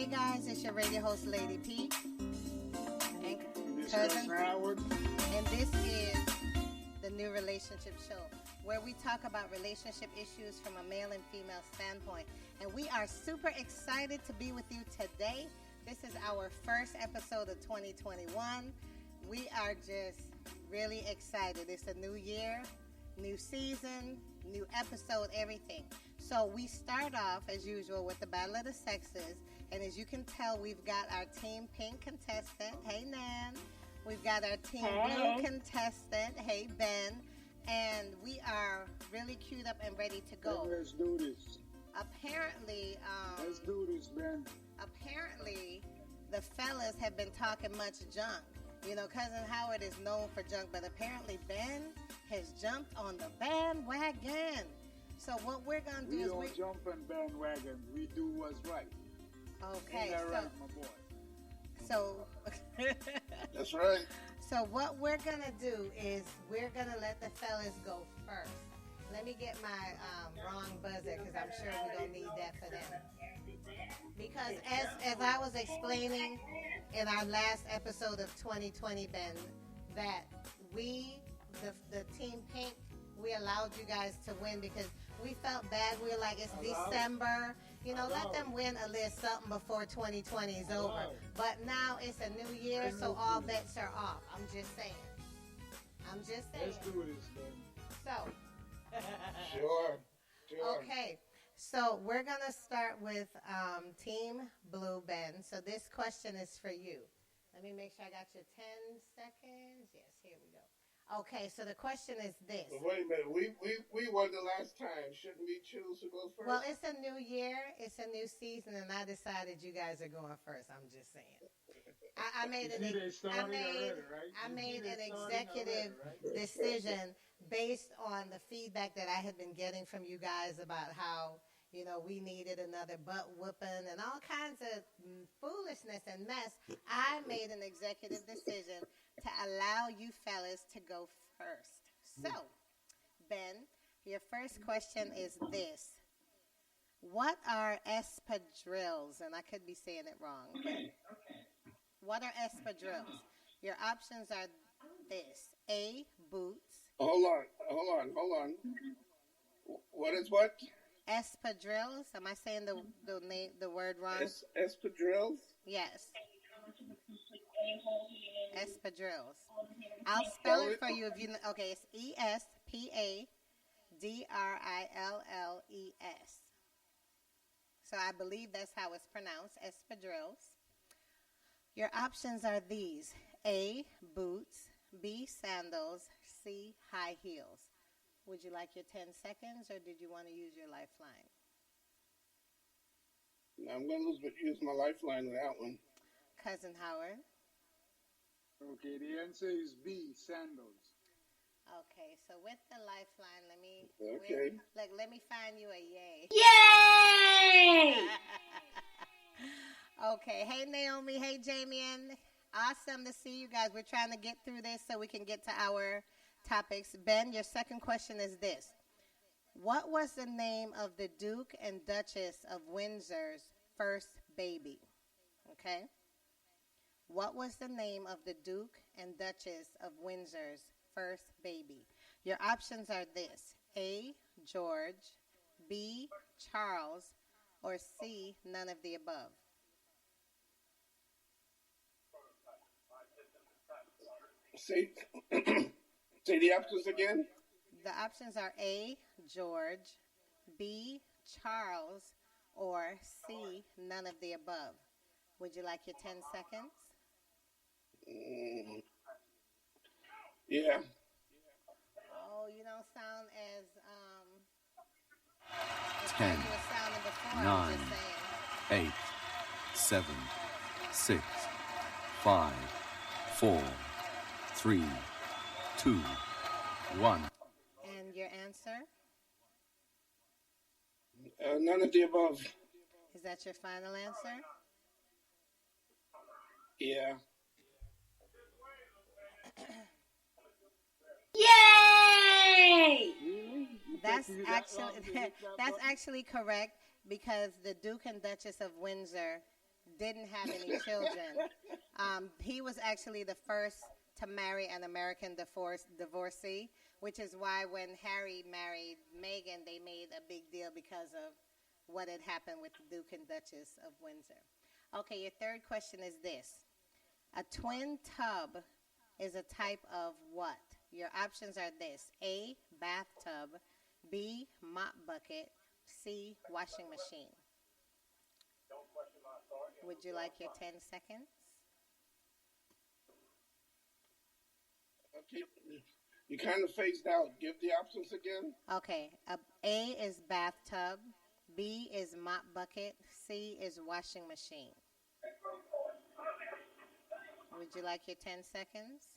Hey guys, it's your radio host Lady P and This cousin, is Howard. and this is the New Relationship Show, where we talk about relationship issues from a male and female standpoint. And we are super excited to be with you today. This is our first episode of 2021. We are just really excited. It's a new year, new season, new episode, everything. So we start off, as usual, with the Battle of the Sexes. And as you can tell, we've got our Team Pink contestant. Hey, Nan. We've got our Team Blue contestant. Hey, Ben. And we are really queued up and ready to go. Let's do this. Apparently, Let's do this, Ben. apparently, the fellas have been talking much junk. You know, Cousin Howard is known for junk, but apparently Ben has jumped on the bandwagon. So what we're going to do We is don't jump on bandwagons. We do what's right. Okay, Ain't that right, my boy? so That's right. so what we're going to do is we're going to let the fellas go first. Let me get my wrong buzzer because I'm sure we don't need that for them. Because as I was explaining in our last episode of 2020, Ben, that we, the Team Pink, we allowed you guys to win because we felt bad. We were like, it's December. You know, let them win a little something before 2020 is over. But now it's a new year, so all bets are off. I'm just saying. Let's do this, Ben. So, Sure. okay. So we're going to start with Team Blue, Ben. So this question is for you. Let me make sure I got your 10 seconds. Yes, here we go. Okay, so the question is this. But wait a minute. We won the last time. Shouldn't we choose who goes first? Well, it's a new year, it's a new season, and I decided you guys are going first. I'm just saying. I made an executive decision based on the feedback that I had been getting from you guys about how, you know, we needed another butt whooping and all kinds of foolishness and mess. I made an executive decision to allow you fellas to go first. So, Ben, your first question is this. What are espadrilles? And I could be saying it wrong. But what are espadrilles? Your options are this. A, boots. Hold on. What is what? Espadrilles. Am I saying the word wrong? Espadrilles? Yes. Espadrilles. I'll spell it for you if you know. Okay, it's ESPADRILLES. So I believe that's how it's pronounced, espadrilles. Your options are these. A, boots. B, sandals. C, high heels. Would you like your 10 seconds or did you want to use your lifeline? I'm going to use my lifeline on that one. Cousin Howard. Okay, the answer is B, sandals. Okay, so with the lifeline, let me find you a yay. Yay! Okay, hey Naomi, hey Jamian. Awesome to see you guys. We're trying to get through this so we can get to our topics. Ben, your second question is this. What was the name of the Duke and Duchess of Windsor's first baby? Okay? What was the name of the Duke and Duchess of Windsor's first baby? Your options are this. A, George, B, Charles, or C, none of the above. Say the options again. The options are A, George, B, Charles, or C, none of the above. Would you like your 10 seconds? Yeah. Oh, you don't sound as 10, you were sounding before. I'm 9, just saying. 8, 7, 6, 5, 4, 3, 2, 1. And your answer? None of the above. Is that your final answer? Yeah. Yay! That's actually correct because the Duke and Duchess of Windsor didn't have any children. He was actually the first to marry an American divorcee, which is why when Harry married Meghan, they made a big deal because of what had happened with the Duke and Duchess of Windsor. Okay, your third question is this. A twin tub is a type of what? Your options are this. A, bathtub. B, mop bucket. C, washing machine. Would you like your 10 seconds? Okay. You kind of phased out. Give the options again. Okay. A is bathtub. B is mop bucket. C is washing machine. Would you like your 10 seconds?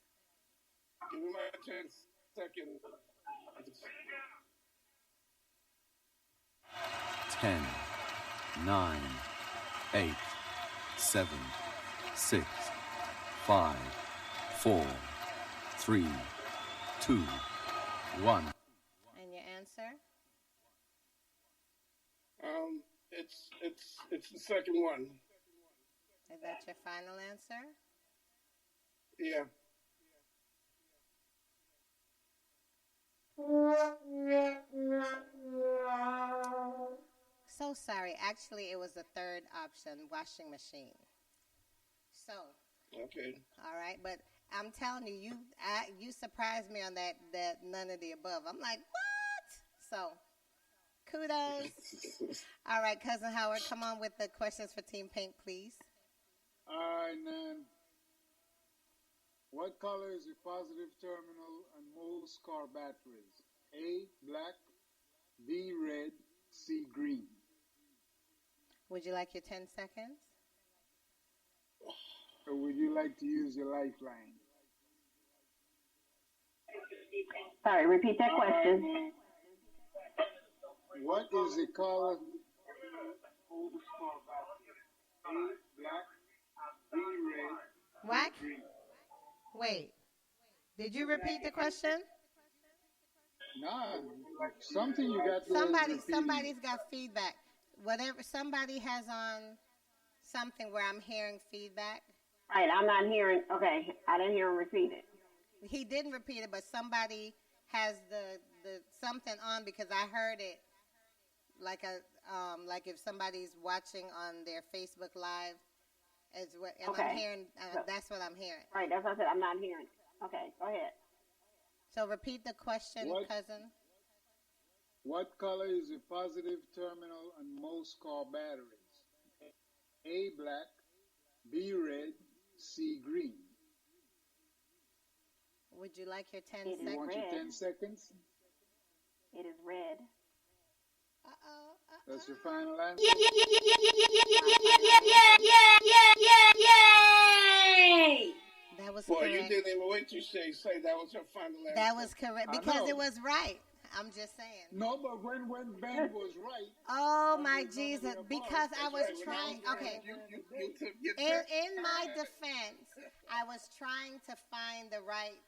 Give me my 10 seconds. 10, 9, 8, 7, 6, 5, 4, 3, 2, 1. And your answer? It's the second one. Is that your final answer? Yeah. So sorry. Actually, it was the third option, washing machine. So. Okay. All right, but I'm telling you, you surprised me on that none of the above. I'm like, what? So, kudos. All right, Cousin Howard, come on with the questions for Team Pink, please. All right, man. What color is the positive terminal on most car batteries? A, black. B, red. C, green. Would you like your 10 seconds? Or would you like to use your lifeline? Sorry, repeat that question. What is the color? A, black. B, red. What? Green. Wait. Did you repeat the question? Nah, something you got there. Somebody's got feedback. Whatever, somebody has on something where I'm hearing feedback. Right, I'm not hearing. Okay, I didn't hear him repeat it. He didn't repeat it, but somebody has the something on because I heard it like if somebody's watching on their Facebook Live, and okay. I'm hearing. That's what I'm hearing. Right, that's what I said. I'm not hearing it. Okay, go ahead. So repeat the question, cousin. What color is the positive terminal on most car batteries? A, black. B, red. C, green. Would you like your 10 It seconds? You want your 10 seconds? It is red. That's your final answer? Yay! That was Boy, correct. you didn't even wait to say that was your final answer. That was correct because it was right. I'm just saying. No, but when Ben was right. Oh my Jesus! Because I was trying. Okay. In my defense, I was trying to find the right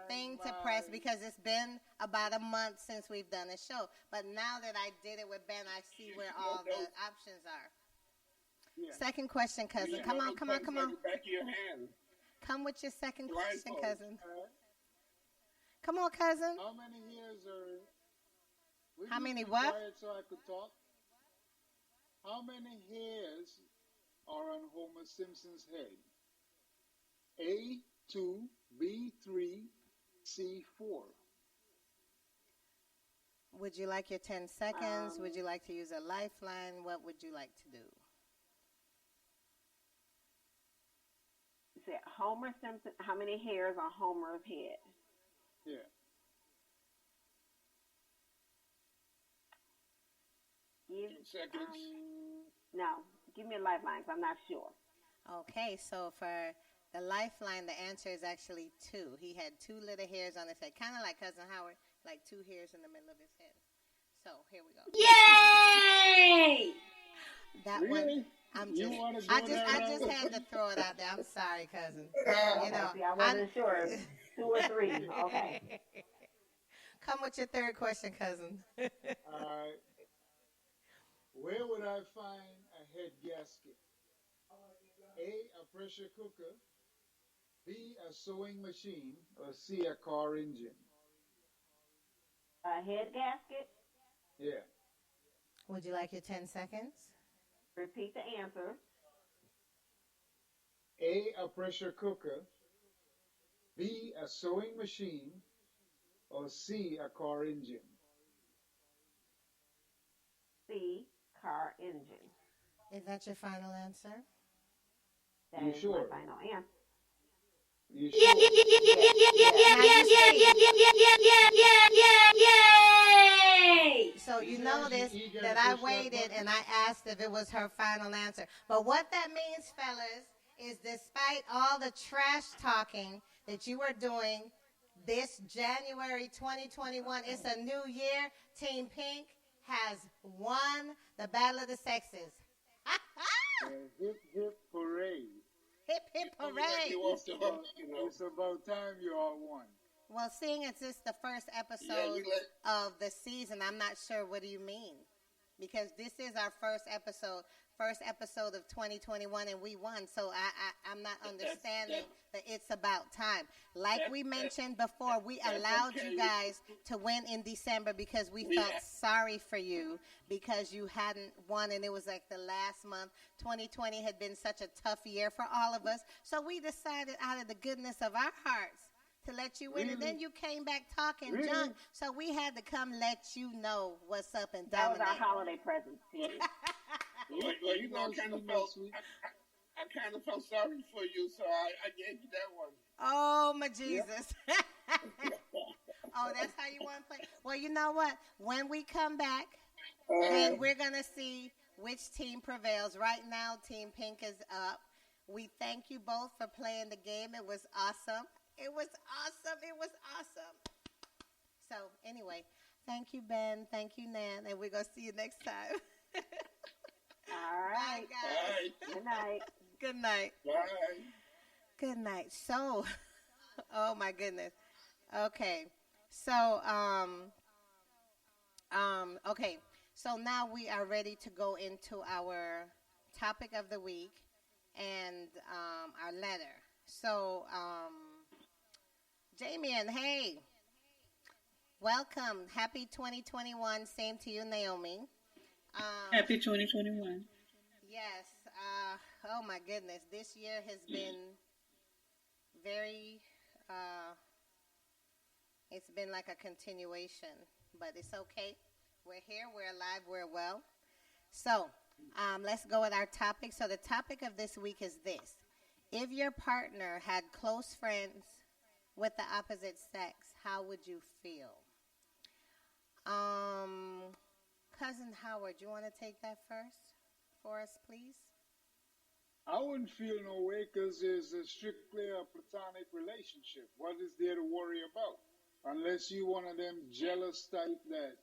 thing to press because it's been about a month since we've done a show. But now that I did it with Ben, I see where all the options are. Yeah. Second question, cousin. Come on. Back of your hand. Come with your second question, cousin. Come on, cousin. How many hairs are... How many what? So I could talk. How many hairs are on Homer Simpson's head? A, 2, B, 3, C, 4. Would you like your 10 seconds? Would you like to use a lifeline? What would you like to do? Say Homer Simpson. How many hairs on Homer's head? Yeah. Seconds. No, give me a lifeline. 'Cause I'm not sure. Okay, so for the lifeline, the answer is actually 2. He had 2 little hairs on his head, kind of like Cousin Howard, like 2 hairs in the middle of his head. So here we go. Yay! That really? one. I just had to throw it out there. I'm sorry, cousin. You know, see, I wasn't sure. 2 or 3. Okay. Come with your third question, cousin. All right. Where would I find a headgear gasket? A, a pressure cooker, B, a sewing machine, or C, a car engine? A head gasket. Yeah. Would you like your 10 seconds? Repeat the answer. A, a pressure cooker, B, a sewing machine, or C, a car engine? C, car engine. Is that your final answer? That You is sure? my final answer. You Yeah, yeah, sure? yeah, yeah, yeah, yeah, yeah, yeah, Now you yeah, yeah, see. yeah, yeah, yeah, yeah, yeah, yeah, yeah. So you See how she noticed eager that to I push that waited button? and I asked if it was her final answer. But what that means, fellas, is despite all the trash talking that you are doing this January 2021, it's a new year. Team Pink has won the Battle of the Sexes. Hip, hip, hooray. Hip, hip, You hooray. you off the hook, you know. It's about time you all won. Well, seeing as it's the first Yeah, episode we let. of the season, I'm not sure what do you mean. Because this is our first episode of 2021, and we won. So I'm not understanding that it's about time. Like we mentioned before, we That's allowed okay. you guys to win in December because we We felt have- sorry for you because you hadn't won, and it was like the last month. 2020 had been such a tough year for all of us. So we decided out of the goodness of our hearts to let you win. And then you came back talking Really? junk. So we had to come let you know what's up and That was dominate. our holiday present to you. Well, you know, I guys kind of sweet, felt. sweet. I kind of felt sorry for you, so I gave you that one. Oh, my Jesus. Oh, that's how you want to play? Well, you know what? When we come back, then we're going to see which team prevails. Right now, Team Pink is up. We thank you both for playing the game. It was awesome. It was awesome. It was awesome. So, anyway, thank you, Ben. Thank you, Nan. And we're going to see you next time. All Bye, right. guys. Bye. Good night. Good night. Bye. Good night. So, oh my goodness. Okay. So, okay. So now we are ready to go into our topic of the week and our letter. So, Jamian, hey, welcome. Happy 2021. Same to you, Naomi. Happy 2021. Yes. Oh my goodness. This year has been very, it's been like a continuation, but it's okay. We're here, we're alive, we're well. So, let's go with our topic. So the topic of this week is this. If your partner had close friends with the opposite sex, how would you feel? Cousin Howard, you want to take that first for us, please? I wouldn't feel no way because it's strictly a platonic relationship. What is there to worry about? Unless you one of them jealous type that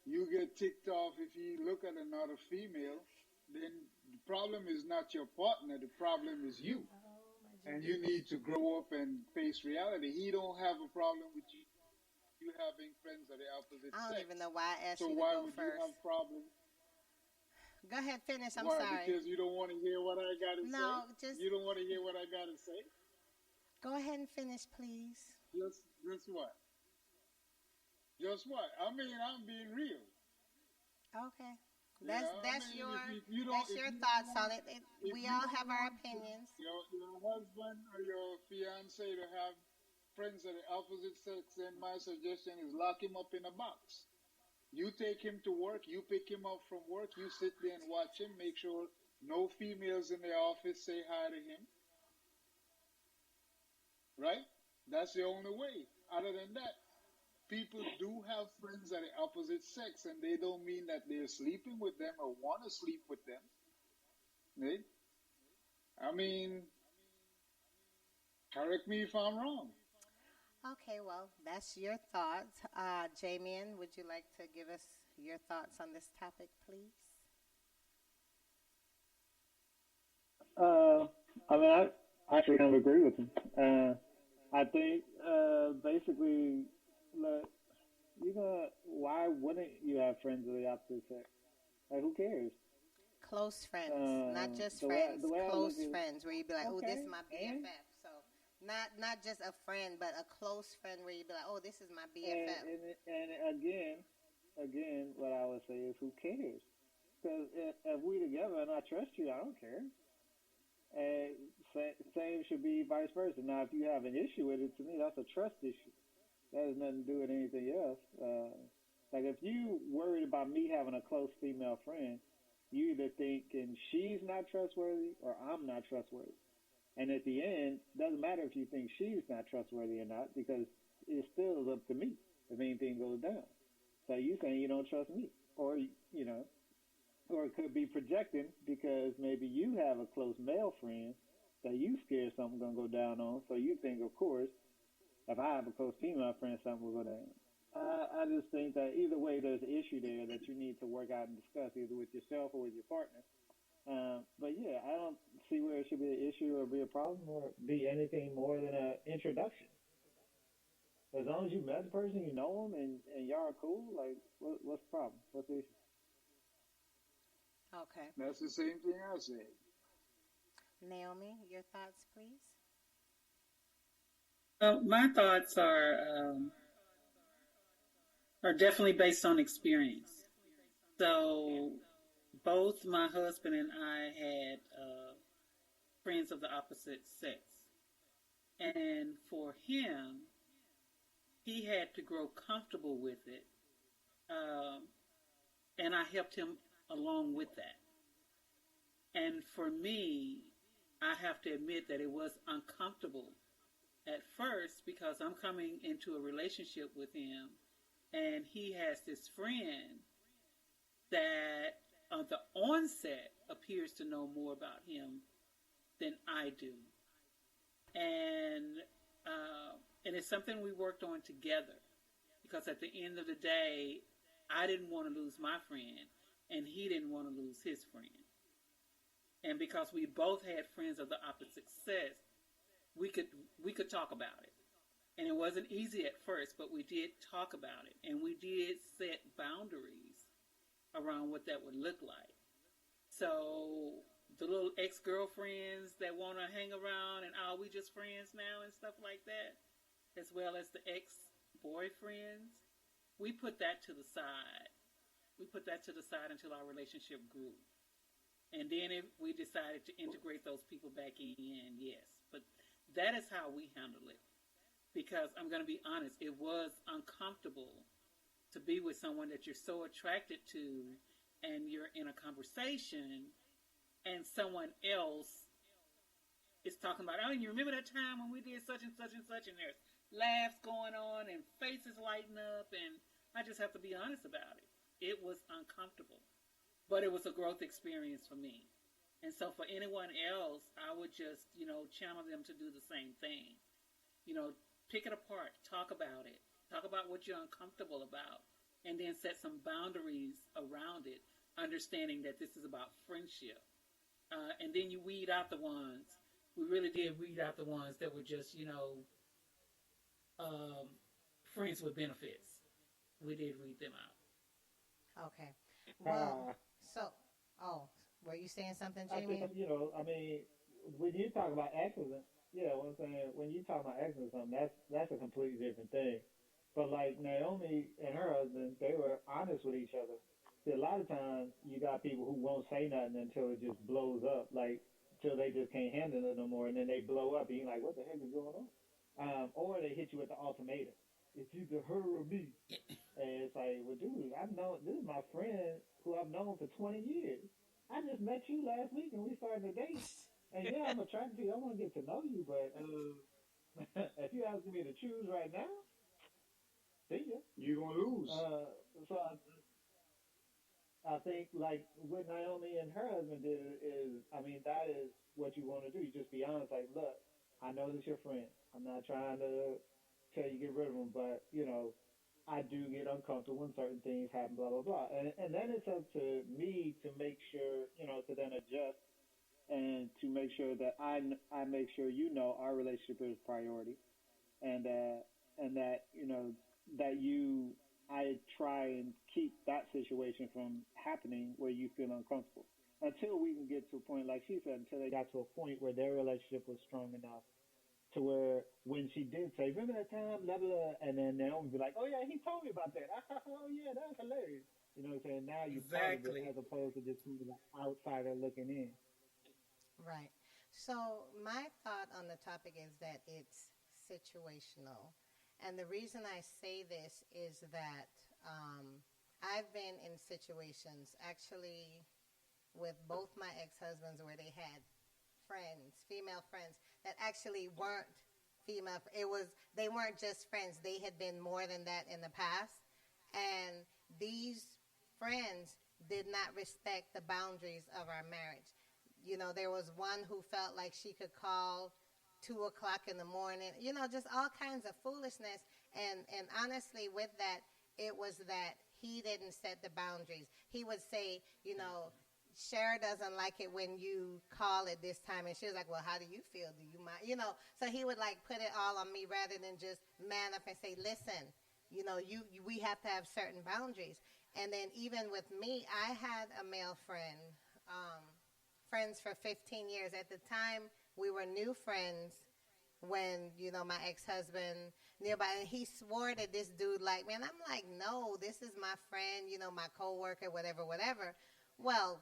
you get ticked off if you look at another female, then the problem is not your partner. The problem is you. And you need to grow up and face reality. He don't have a problem with you having friends of the opposite I don't sex. even know why I asked So you to why go would first. you have problems? Go ahead, finish. I'm Why? sorry. Because you don't want to hear what I gotta No, say. just You don't want to hear what I gotta say. go ahead and finish, please. Just what? Just what? I mean, I'm being real. Okay. That's Yeah, I that's mean, your if you don't- that's if your you thoughts don't on it. if We you all don't have our want opinions. your husband or your fiance to have friends of the opposite sex, then my suggestion is lock him up in a box. You take him to work, you pick him up from work, you sit there and watch him, make sure no females in the office say hi to him. Right? That's the only way. Other than that, people do have friends of the opposite sex, and they don't mean that they're sleeping with them or want to sleep with them. Right? I mean, correct me if I'm wrong. Okay, well, that's your thoughts. Jamian, would you like to give us your thoughts on this topic, please? I mean, I actually kind of agree with him. I think basically, like, why wouldn't you have friends of the opposite sex? Like, who cares? close friends, not just the friends, way I close look at, friends, where you be like, oh, this okay, is my BFF. So not just a friend, but a close friend where you be like, oh, this is my BFF. and again, what I would say is, who cares? Because if we together and I trust you, I don't care. And same should be vice versa. Now, if you have an issue with it, to me, that's a trust issue. That has nothing to do with anything else. Like if you worried about me having a close female friend, you either thinking she's not trustworthy or I'm not trustworthy. And at the end, doesn't matter if you think she's not trustworthy or not, because it still is up to me if anything goes down. So you saying you don't trust me, or or it could be projecting because maybe you have a close male friend that you scared something gonna go down on. So you think, of course, if I have a close female friend, something will go down. I just think that either way, there's an issue there that you need to work out and discuss, either with yourself or with your partner. But yeah, I don't see where it should be an issue or be a problem or be anything more than an introduction. As long as you met the person, you know them, and y'all are cool, like, what's the problem? What's the issue? Okay. That's the same thing I said. Naomi, your thoughts, please? My thoughts are definitely based on experience. So both my husband and I had friends of the opposite sex. And for him, he had to grow comfortable with it. And I helped him along with that. And for me, I have to admit that it was uncomfortable at first because I'm coming into a relationship with him and he has this friend that on the onset appears to know more about him than I do. And it's something we worked on together because at the end of the day, I didn't want to lose my friend and he didn't want to lose his friend. And because we both had friends of the opposite sex, we could talk about it. And it wasn't easy at first, but we did talk about it. And we did set boundaries around what that would look like. So the little ex-girlfriends that want to hang around and, oh, we just friends now and stuff like that, as well as the ex-boyfriends, we put that to the side. We put that to the side until our relationship grew. And then if we decided to integrate those people back in, yes. But that is how we handle it. Because I'm going to be honest, it was uncomfortable to be with someone that you're so attracted to and you're in a conversation and someone else is talking about, oh, and you remember that time when we did such and such and such, and there's laughs going on and faces lighting up, and I just have to be honest about it. It was uncomfortable. But it was a growth experience for me. And so for anyone else, I would just, channel them to do the same thing. Pick it apart. Talk about it. Talk about what you're uncomfortable about. And then set some boundaries around it, understanding that this is about friendship. And then you weed out the ones. We really did weed out the ones that were just, friends with benefits. We did weed them out. Okay. Well, were you saying something, Jamie? When you talk about accident, what I'm saying, when you talk about accident, that's a completely different thing. But like Naomi and her husband, they were honest with each other. See, a lot of times you got people who won't say nothing until it just blows up, like till they just can't handle it no more, and then they blow up, and you're like, what the heck is going on? Or they hit you with the ultimatum. It's either her or me. And it's like, well, dude, this is my friend who I've known for 20 years. I just met you last week and we started a date. And yeah, I'm attracted to you. I want to get to know you, but if you asking me to choose right now, see ya. You're going to lose. So I think like what Naomi and her husband did is, that is what you want to do. You just be honest, like, look, I know this is your friend. I'm not trying to tell you get rid of them, but, I do get uncomfortable when certain things happen, blah, blah, blah. And then it's up to me to make sure, to then adjust and to make sure that I make sure our relationship is priority. And that, I try and keep that situation from happening where you feel uncomfortable. until we can get to a point, like she said, until they got to a point where their relationship was strong enough to where when she did say, remember that time, blah, blah, and then Naomi would be like, oh, yeah, he told me about that. Oh, yeah, that was hilarious. You know what I'm saying? Now you're part of it Exactly. as opposed to just being an outsider looking in. Right. So my thought on the topic is that it's situational. And the reason I say this is that I've been in situations actually with both my ex-husbands where they had friends, female friends, that actually weren't female. They weren't just friends. They had been more than that in the past. And these friends did not respect the boundaries of our marriage. You know, there was one who felt like she could call 2 o'clock in the morning, you know, just all kinds of foolishness. And honestly, with that, it was that he didn't set the boundaries. He would say, you know, Cher doesn't like it when you call at this time. And she was like, well, how do you feel? Do you mind? You know, so he would like put it all on me rather than just man up and say, listen, you know, we have to have certain boundaries. And then even with me, I had a male friend, friends for 15 years. At the time, we were new friends when, you know, my ex-husband nearby, and he swore that this dude liked me. And I'm like, no, this is my friend, you know, my coworker, whatever, whatever. Well,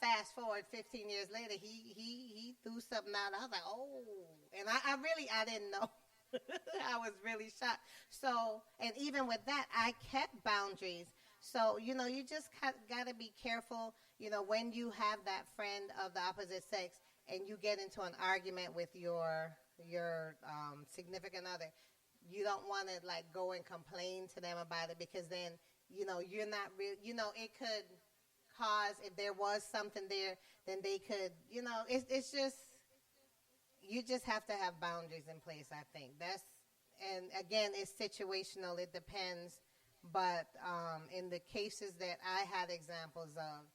fast forward 15 years later, he threw something out. I was like, oh, and I didn't know. I was really shocked. So, and even with that, I kept boundaries. So, you know, you just got to be careful, you know, when you have that friend of the opposite sex and you get into an argument with your significant other. You don't want to like go and complain to them about it, because then, you know, you're not real, you know, it could cause, if there was something there, then they could, you know, it's just, you just have to have boundaries in place, I think. And again, it's situational, it depends. But in the cases that I had examples of,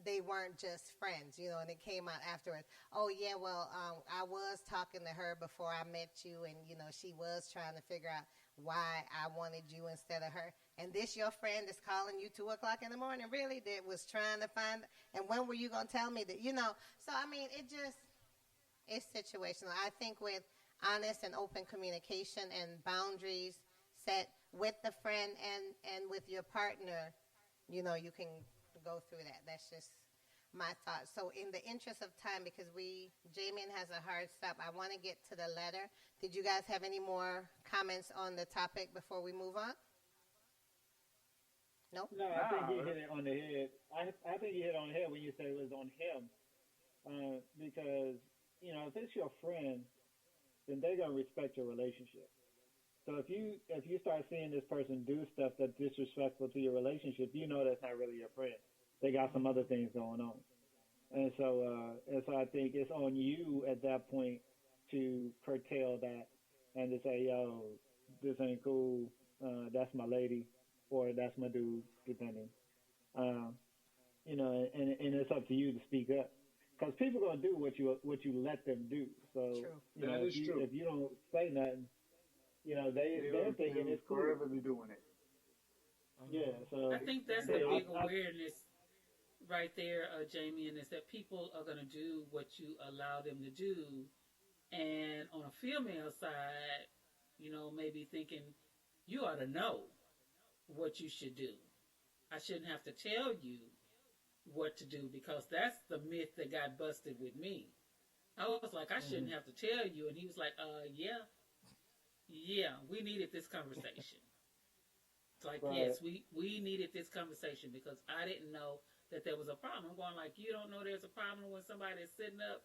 they weren't just friends, you know, and it came out afterwards. Oh, yeah, well, I was talking to her before I met you, and, you know, she was trying to figure out why I wanted you instead of her. And this your friend is calling you 2 o'clock in the morning, really, that was trying to find, and when were you going to tell me that, you know? So, I mean, it's situational. I think with honest and open communication and boundaries set with the friend and with your partner, you know, you can go through that. That's just my thought. So in the interest of time, because Jamin has a hard stop, I want to get to the letter. Did you guys have any more comments on the topic before we move on? Nope. No, I think you hit it on the head. I think you hit it on the head when you said it was on him. Because, you know, if it's your friend, then they're going to respect your relationship. So if you start seeing this person do stuff that's disrespectful to your relationship, you know that's not really your friend. They got some other things going on. And so I think it's on you at that point to curtail that and to say, yo, this ain't cool. That's my lady, or that's my dude, depending. You know, and it's up to you to speak up. Because people are going to do what you let them do. So, True. you know, if you don't say nothing, you know, they're thinking it's cool. Forever be doing it. Yeah, so I think that's the big awareness right there, Jamie, and is that people are going to do what you allow them to do. And on a female side, you know, maybe thinking, you ought to know what you should do. I shouldn't have to tell you what to do, because that's the myth that got busted with me. I was like, I shouldn't have to tell you. And he was like, yeah, we needed this conversation. It's like, right. Yes, we needed this conversation because I didn't know that there was a problem. I'm going like, you don't know there's a problem when somebody is sitting up,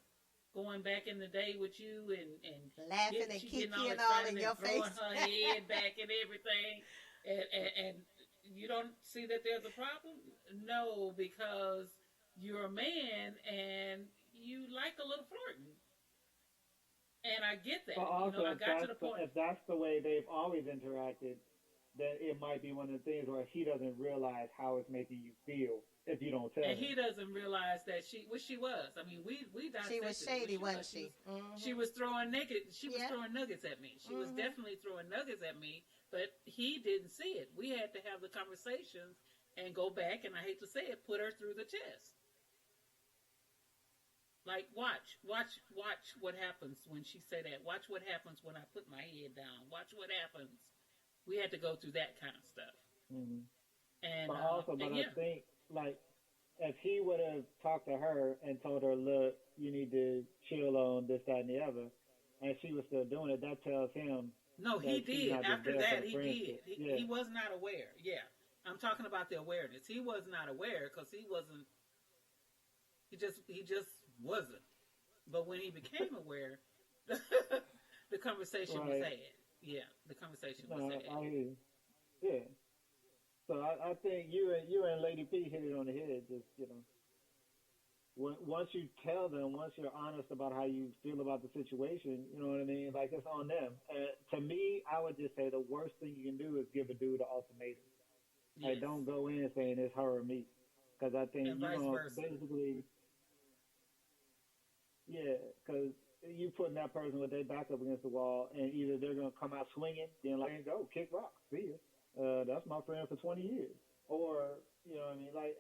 going back in the day with you and laughing and kicking all in your face, throwing her head back and everything, and you don't see that there's a problem? No, because you're a man and you like a little flirting. And I get that. But also, I got to the point. If that's the way they've always interacted, then it might be one of the things where he doesn't realize how it's making you feel if you don't tell him. And he doesn't realize that she was. I mean, we dissected. She was shady, wasn't she? She was throwing nuggets. She was Yeah. throwing nuggets at me. She was definitely throwing nuggets at me, but he didn't see it. We had to have the conversations and go back, and I hate to say it, put her through the test. Like watch what happens when she say that. Watch what happens when I put my head down. Watch what happens. We had to go through that kind of stuff. Mm-hmm. And But I yeah, think like if he would have talked to her and told her, look, you need to chill on this, that, and the other, and she was still doing it, that tells him no, he that she's did. not just After there for that, the he did. friendship. Yeah. He was not aware. Yeah, I'm talking about the awareness. He was not aware because he wasn't. He just wasn't. But when he became aware, the conversation was Right. had. Yeah, the conversation was No, had. I hear you. Yeah. So I think you and Lady P hit it on the head. Just once you tell them, once you're honest about how you feel about the situation, you know what I mean. Like it's on them. To me, I would just say the worst thing you can do is give a dude an ultimatum. Yes. Like don't go in saying it's her or me, because I think And vice versa. basically, yeah, because you putting that person with their back up against the wall, and either they're gonna come out swinging, then like go kick rocks, see ya. That's my friend for 20 years, or you know what I mean, like.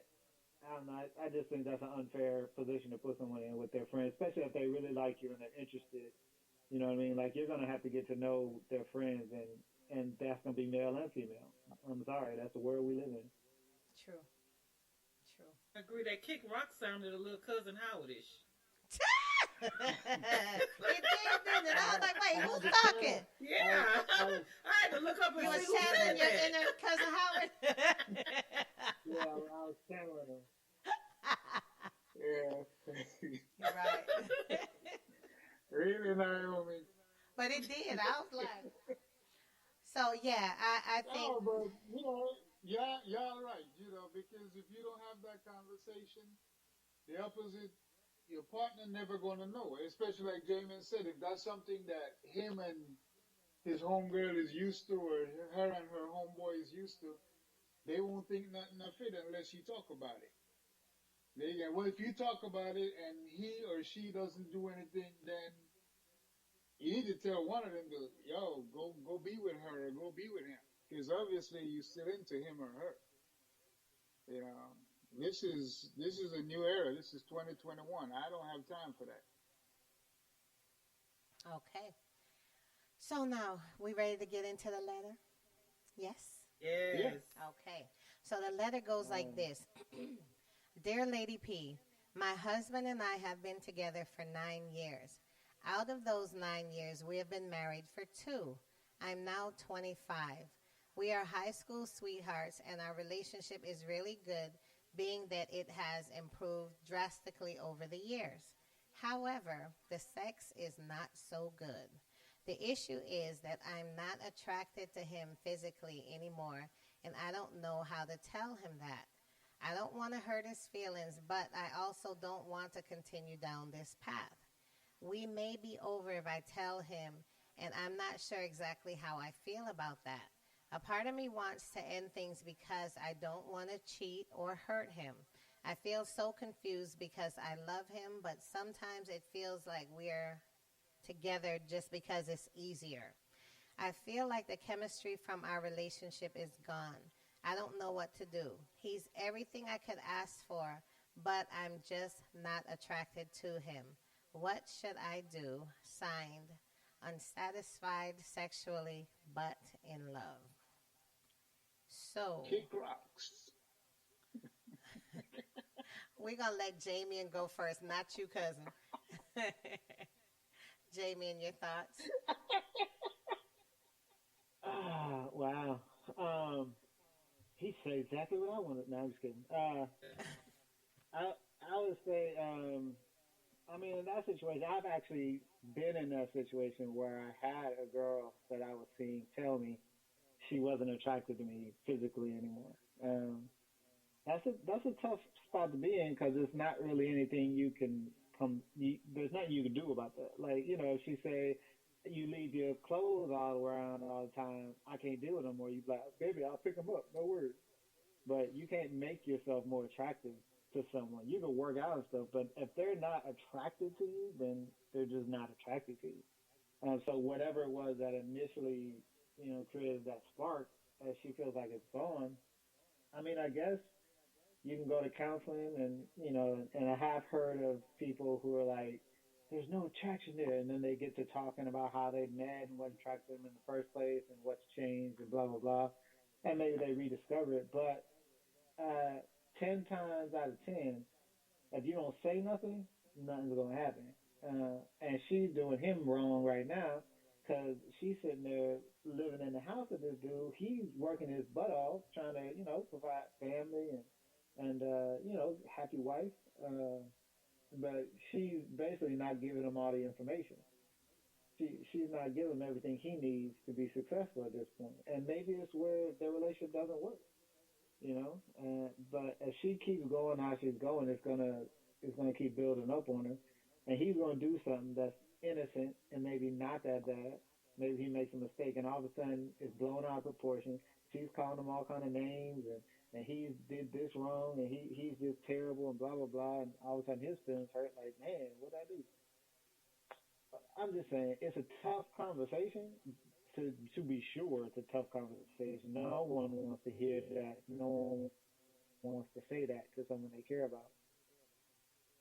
I don't know. I just think that's an unfair position to put someone in with their friends, especially if they really like you and they're interested. You know what I mean? Like you're gonna have to get to know their friends, and that's gonna be male and female. I'm sorry, that's the world we live in. True. True. I agree. That kick rock sounded a little cousin Howardish. It did, didn't it? I was like, wait, who's talking? Yeah, I had to look up and You were see who said channeling your that. inner cousin Howard. Yeah, I was channeling them. Yeah. You're right. Really, Naomi? But it did. I was like, so yeah, I think. No, but y'all right. Because if you don't have that conversation, the opposite, your partner never gonna know. Especially like Jamin said, if that's something that him and his homegirl is used to, or her and her homeboy is used to, they won't think nothing of it unless you talk about it. Well, if you talk about it and he or she doesn't do anything, then you need to tell one of them to, go be with her or go be with him. Because obviously you're still into him or her. This is a new era. This is 2021. I don't have time for that. Okay. So now, we ready to get into the letter? Yes? Yes. Okay. So the letter goes like this. Dear Lady P, my husband and I have been together for 9 years. Out of those 9 years, we have been married for 2. I'm now 25. We are high school sweethearts, and our relationship is really good, being that it has improved drastically over the years. However, the sex is not so good. The issue is that I'm not attracted to him physically anymore, and I don't know how to tell him that. I don't want to hurt his feelings, but I also don't want to continue down this path. We may be over if I tell him, and I'm not sure exactly how I feel about that. A part of me wants to end things because I don't want to cheat or hurt him. I feel so confused because I love him, but sometimes it feels like we're together just because it's easier. I feel like the chemistry from our relationship is gone. I don't know what to do. He's everything I could ask for, but I'm just not attracted to him. What should I do? Signed, unsatisfied sexually, but in love. So, Kick rocks. we're going to let Jamie go first, not you, cousin. Jamie, your thoughts? Wow. He said exactly what I wanted. No, I'm just kidding. I would say, in that situation, I've actually been in that situation where I had a girl that I was seeing tell me she wasn't attracted to me physically anymore. That's a tough spot to be in because there's not really anything there's nothing you can do about that. Like, if she say you leave your clothes all around all the time, I can't deal with them. Or you be like, baby, I'll pick them up, no worries. But you can't make yourself more attractive to someone. You can work out and stuff, but if they're not attracted to you, then they're just not attracted to you. So whatever it was that initially, created that spark, as she feels like it's gone, I guess you can go to counseling, and and I have heard of people who are like, there's no attraction there, and then they get to talking about how they met and what attracted them in the first place and what's changed and blah blah blah, and maybe they rediscover it. But 10 times out of 10, if you don't say nothing, nothing's gonna happen. And she's doing him wrong right now because she's sitting there living in the house with this dude. He's working his butt off trying to, provide family and happy wife. But she's basically not giving him all the information. She's not giving him everything he needs to be successful at this point. And maybe it's where their relationship doesn't work. But if she keeps going how she's going, it's gonna keep building up on her, and he's gonna do something that's innocent and maybe not that bad. Maybe he makes a mistake, and all of a sudden it's blown out of proportion. She's calling him all kind of names, and he did this wrong, and he's just terrible, and blah blah blah, and all of a sudden his feelings hurt. Like, man, what'd I do? I'm just saying, it's a tough conversation. To be sure, it's a tough conversation. No one wants to hear that. No one wants to say that to someone they care about.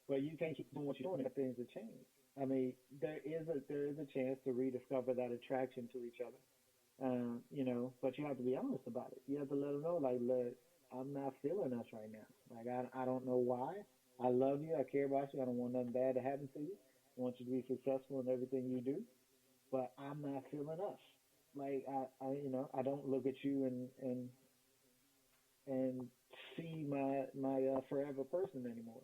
But you can't keep doing what you're doing if things have changed. I mean, there is a chance to rediscover that attraction to each other. But you have to be honest about it. You have to let them know, like, look, I'm not feeling us right now. Like, I don't know why. I love you. I care about you. I don't want nothing bad to happen to you. I want you to be successful in everything you do. But I'm not feeling us. Like, I don't look at you and see my forever person anymore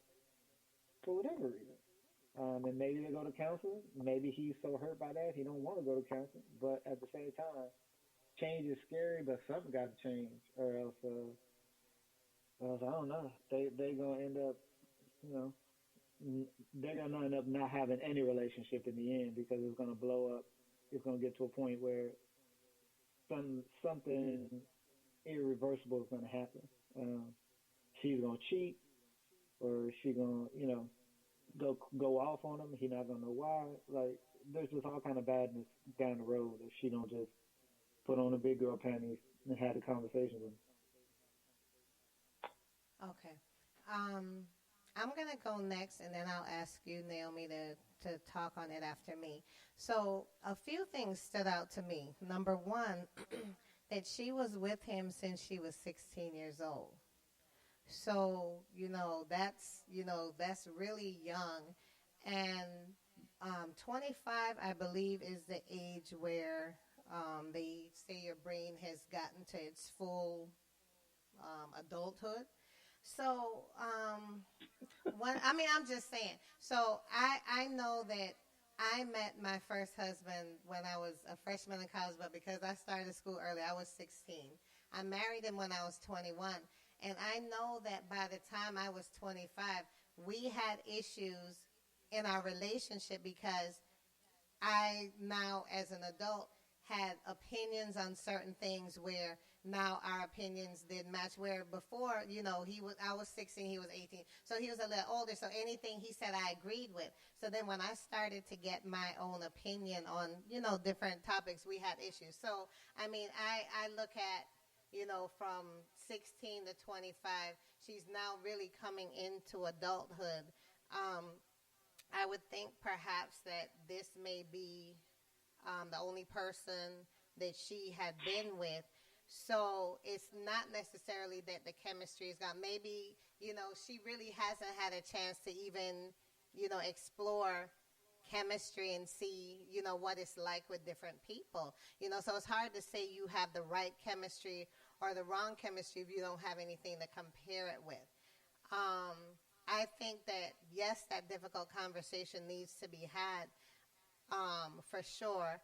for whatever reason. And maybe they go to counseling. Maybe he's so hurt by that he don't want to go to counseling. But at the same time, change is scary, but something got to change, or else I don't know. They gonna end up, they're gonna end up not having any relationship in the end because it's gonna blow up. It's gonna get to a point where something irreversible is gonna happen. She's gonna cheat, or she gonna go off on him. He not gonna know why. Like, there's just all kind of badness down the road if she don't just put on the big girl panties and have the conversation with him. Okay. I'm going to go next, and then I'll ask you, Naomi, to talk on it after me. So a few things stood out to me. Number one, that she was with him since she was 16 years old. So, that's really young. And 25, I believe, is the age where they say your brain has gotten to its full adulthood. So, I'm just saying. So I know that I met my first husband when I was a freshman in college, but because I started school early, I was 16. I married him when I was 21. And I know that by the time I was 25, we had issues in our relationship because I now, as an adult, had opinions on certain things where now our opinions didn't match. Where before, I was 16, he was 18, so he was a little older. So anything he said, I agreed with. So then when I started to get my own opinion on, different topics, we had issues. So I mean, I look at, from 16 to 25, she's now really coming into adulthood. I would think perhaps that this may be the only person that she had been with. So it's not necessarily that the chemistry is gone. Maybe, she really hasn't had a chance to even, explore chemistry and see, what it's like with different people. So it's hard to say you have the right chemistry or the wrong chemistry if you don't have anything to compare it with. I think that, yes, that difficult conversation needs to be had, for sure.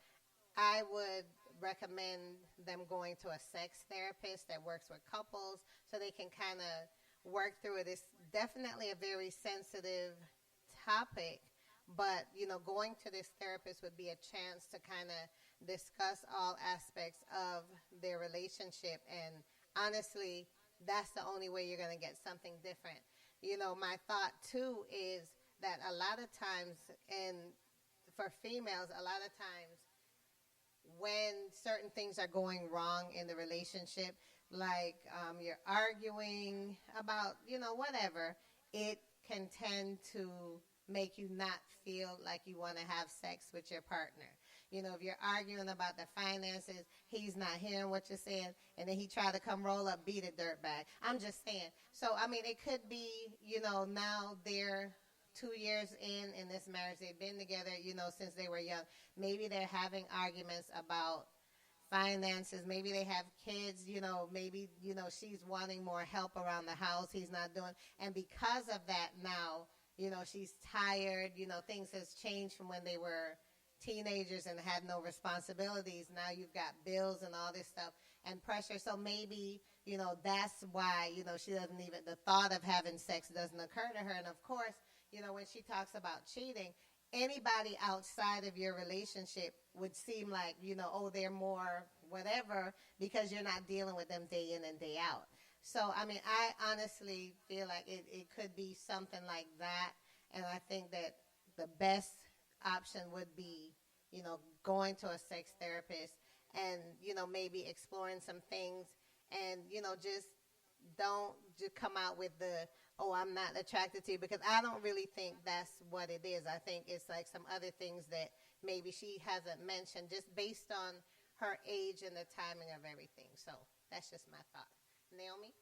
I would recommend them going to a sex therapist that works with couples so they can kind of work through it. It's definitely a very sensitive topic, but, going to this therapist would be a chance to kind of discuss all aspects of their relationship. And honestly, that's the only way you're going to get something different. My thought, too, is that a lot of times, and for females, a lot of times, when certain things are going wrong in the relationship, like you're arguing about, whatever, it can tend to make you not feel like you want to have sex with your partner. If you're arguing about the finances, he's not hearing what you're saying, and then he try to come roll up, beat a dirtbag. I'm just saying. So, I mean, it could be, now they're 2 years in this marriage. They've been together, since they were young. Maybe they're having arguments about finances. Maybe they have kids, maybe, she's wanting more help around the house. He's not doing. And because of that now, she's tired. Things has changed from when they were teenagers and had no responsibilities. Now you've got bills and all this stuff and pressure. So maybe, that's why, she doesn't even, the thought of having sex doesn't occur to her. And of course, when she talks about cheating, anybody outside of your relationship would seem like, they're more whatever because you're not dealing with them day in and day out. So, I mean, I honestly feel like it could be something like that. And I think that the best option would be, going to a sex therapist and, maybe exploring some things and, just don't just come out with the, oh, I'm not attracted to you, because I don't really think that's what it is. I think it's like some other things that maybe she hasn't mentioned just based on her age and the timing of everything. So that's just my thought. Naomi?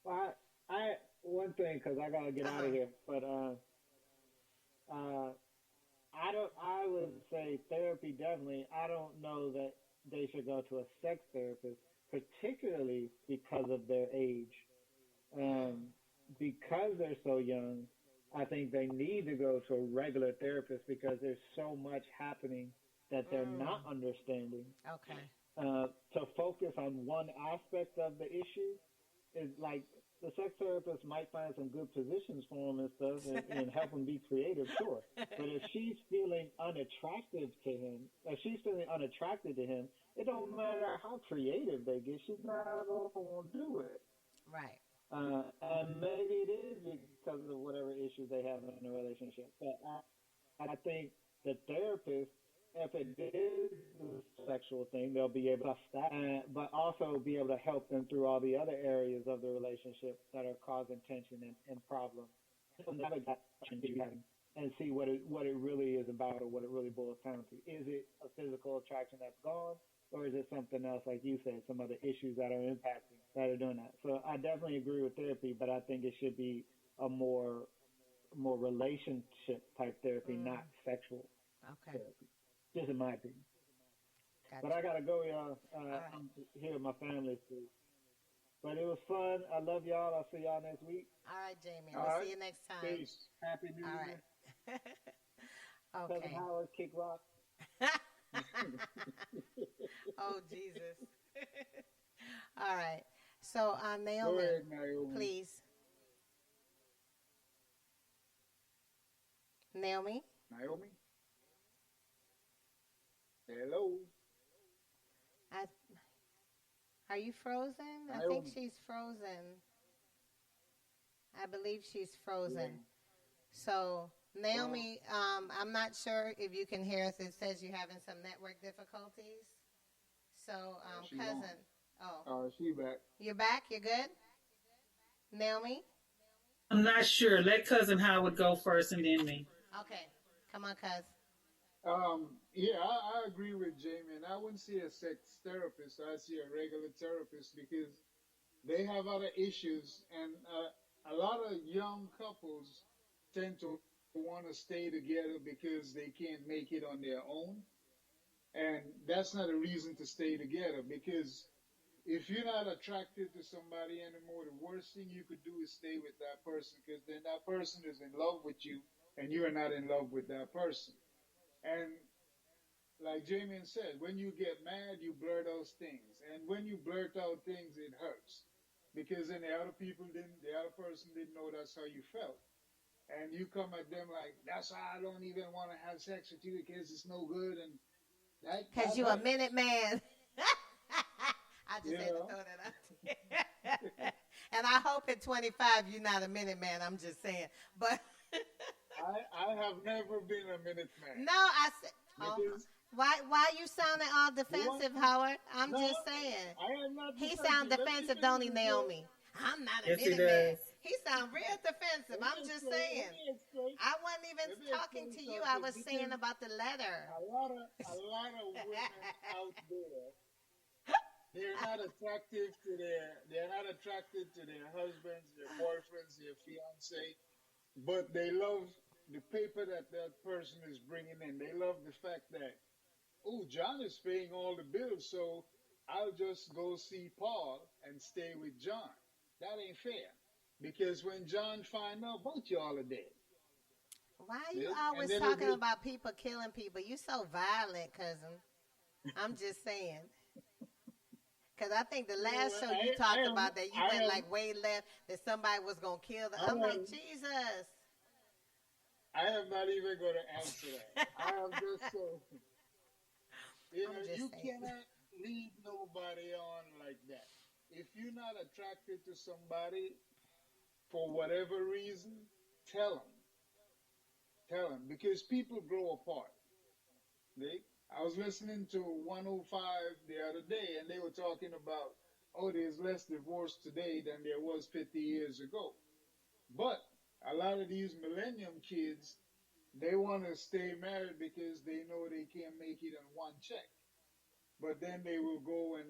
Well, I one thing, because I got to get out of here, but I would say therapy definitely. I don't know that they should go to a sex therapist, particularly because of their age. Because they're so young, I think they need to go to a regular therapist because there's so much happening that they're not understanding. Okay. To focus on one aspect of the issue is like the sex therapist might find some good positions for him and stuff and help him be creative, sure. But if she's feeling unattractive to him, it don't matter how creative they get, she's not going to want to do it. Right. And maybe it is because of whatever issues they have in the relationship. But I think the therapist, if it is a sexual thing, they'll be able to stop, but also be able to help them through all the other areas of the relationship that are causing tension and problems. And see what it really is about, or what it really boils down to. Is it a physical attraction that's gone, or is it something else, like you said, some other issues that are impacting, that are doing that? So I definitely agree with therapy, but I think it should be a more relationship type therapy, not sexual therapy. Just in my opinion. Gotcha. But I gotta go, y'all. I'm here with my family too. But it was fun. I love y'all. I'll see y'all next week. All right, Jamie. We'll see you next time. Peace. Happy New Year. All right. Okay. Cousin Howard, kick rock. Oh, Jesus. All right. So, Naomi, go ahead, Naomi, please. Naomi? Hello. Are you frozen? Naomi. I think she's frozen. I believe she's frozen. Yeah. So, Naomi, I'm not sure if you can hear us. It says you're having some network difficulties. So, cousin. Oh, she back. You're back? You're good? Naomi? I'm not sure. Let Cousin Howard go first and then me. Okay. Come on, cuz. Yeah, I agree with Jamie, and I wouldn't see a sex therapist. I see a regular therapist because they have other issues, and a lot of young couples tend to want to stay together because they can't make it on their own, and that's not a reason to stay together. Because if you're not attracted to somebody anymore, the worst thing you could do is stay with that person, because then that person is in love with you, and you are not in love with that person. And like Jamie said, when you get mad, you blurt those things. And when you blurt out things, it hurts. Because then the other person didn't know that's how you felt. And you come at them like, that's why I don't even want to have sex with you because it's no good. And because you a minute man. I just had to throw that out there. And I hope at 25 you're not a minute man. I'm just saying. But I have never been a minute man. No, I said, Why you sounding all defensive, Howard? I'm No, just saying. I am not He defensive. sound Let me defensive, finish don't he, this, Naomi? I'm not a Yes, he Minuteman. does. He sound real defensive. I'm just saying. Let me explain. I wasn't even Let me talking to explain you. I something, was saying because about the letter. a lot of women out there, they're not attractive to their husbands, their boyfriends, their fiance, but they love the paper that person is bringing in. They love the fact that, oh, John is paying all the bills, so I'll just go see Paul and stay with John. That ain't fair, because when John find out, both y'all are dead. Why are you Yeah, and always then talking it- about people killing people? You so violent, cousin. I'm just saying. Because I think the last show you talked about that you went like way left, that somebody was going to kill them. I'm like, Jesus. I am not even going to answer that. I am just so. You I'm know, just you saying. cannot lead nobody on like that. If you're not attracted to somebody for whatever reason, tell them. Tell them, because people grow apart. I was listening to 105 the other day, and they were talking about, oh, there's less divorce today than there was 50 years ago. But a lot of these millennium kids, they want to stay married because they know they can't make it on one check. But then they will go and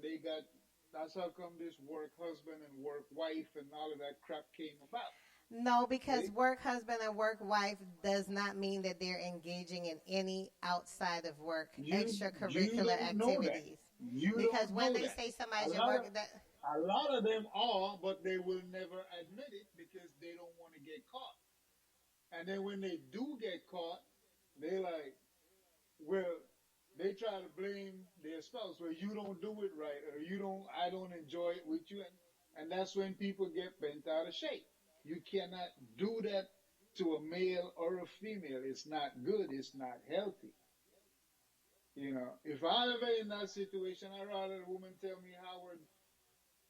that's how come this work husband and work wife and all of that crap came about. No, because See? work husband and work wife does not mean that they're engaging in any outside of work You extracurricular don't know that. activities. You Because don't when know they that. say somebody's A your lot work, of- that A lot of them are, but they will never admit it because they don't want to get caught. And then when they do get caught, they like, well, they try to blame their spouse. Well, you don't do it right, or I don't enjoy it with you. And that's when people get bent out of shape. You cannot do that to a male or a female. It's not good. It's not healthy. You know, if I ever in that situation, I'd rather a woman tell me, Howard,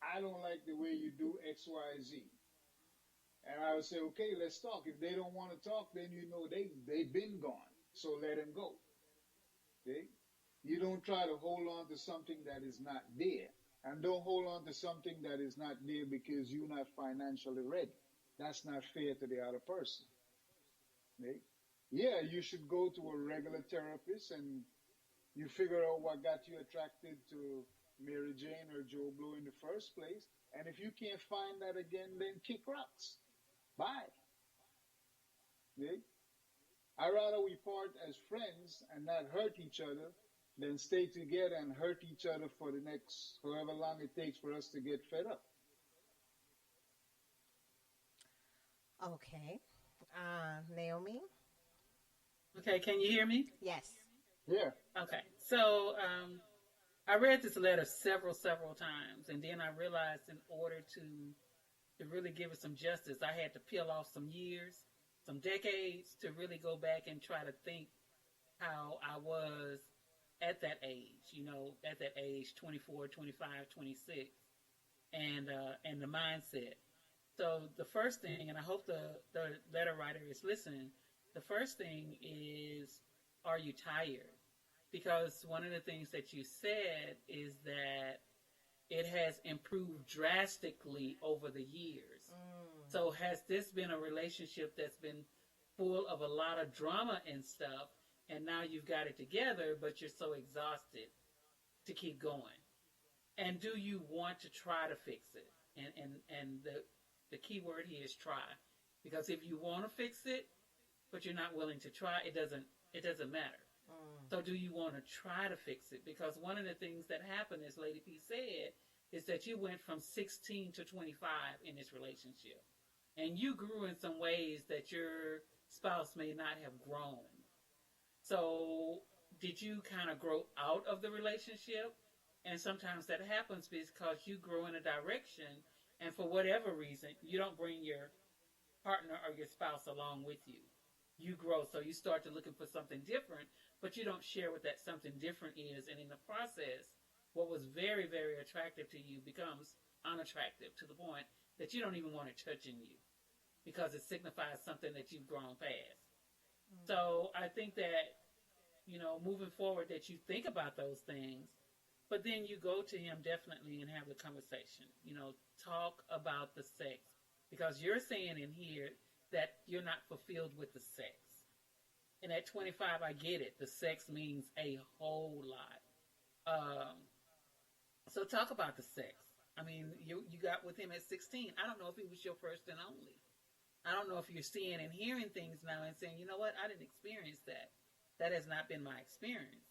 I don't like the way you do X, Y, Z. And I would say, okay, let's talk. If they don't want to talk, then you know they've been gone. So let them go. Okay? You don't try to hold on to something that is not there. And don't hold on to something that is not there because you're not financially ready. That's not fair to the other person. Okay? Yeah, you should go to a regular therapist and you figure out what got you attracted to Mary Jane or Joe Blow in the first place. And if you can't find that again, then kick rocks. Bye. Okay? I'd rather we part as friends and not hurt each other than stay together and hurt each other for the next however long it takes for us to get fed up. okay. Naomi? Okay, can you hear me? Yes. Yeah. Okay, so I read this letter several times, and then I realized in order to really give it some justice, I had to peel off some years, some decades, to really go back and try to think how I was at that age, at that age, 24, 25, 26, and the mindset. So the first thing, and I hope the letter writer is listening, the first thing is, are you tired? Because one of the things that you said is that it has improved drastically over the years. So has this been a relationship that's been full of a lot of drama and stuff, and now you've got it together, but you're so exhausted to keep going? And do you want to try to fix it? And the key word here is try. Because if you want to fix it, but you're not willing to try, it doesn't matter. So do you want to try to fix it? Because one of the things that happened, as Lady P said, is that you went from 16 to 25 in this relationship. And you grew in some ways that your spouse may not have grown. So did you kind of grow out of the relationship? And sometimes that happens because you grow in a direction, and for whatever reason, you don't bring your partner or your spouse along with you. You grow, so you start to looking for something different, but you don't share what that something different is. And in the process, what was very, very attractive to you becomes unattractive to the point that you don't even want it touching you because it signifies something that you've grown past. So I think that moving forward that you think about those things, but then you go to him definitely and have the conversation. Talk about the sex, because you're saying in here that you're not fulfilled with the sex. And at 25, I get it. The sex means a whole lot. So talk about the sex. I mean, you got with him at 16. I don't know if he was your first and only. I don't know if you're seeing and hearing things now and saying, you know what, I didn't experience that. That has not been my experience.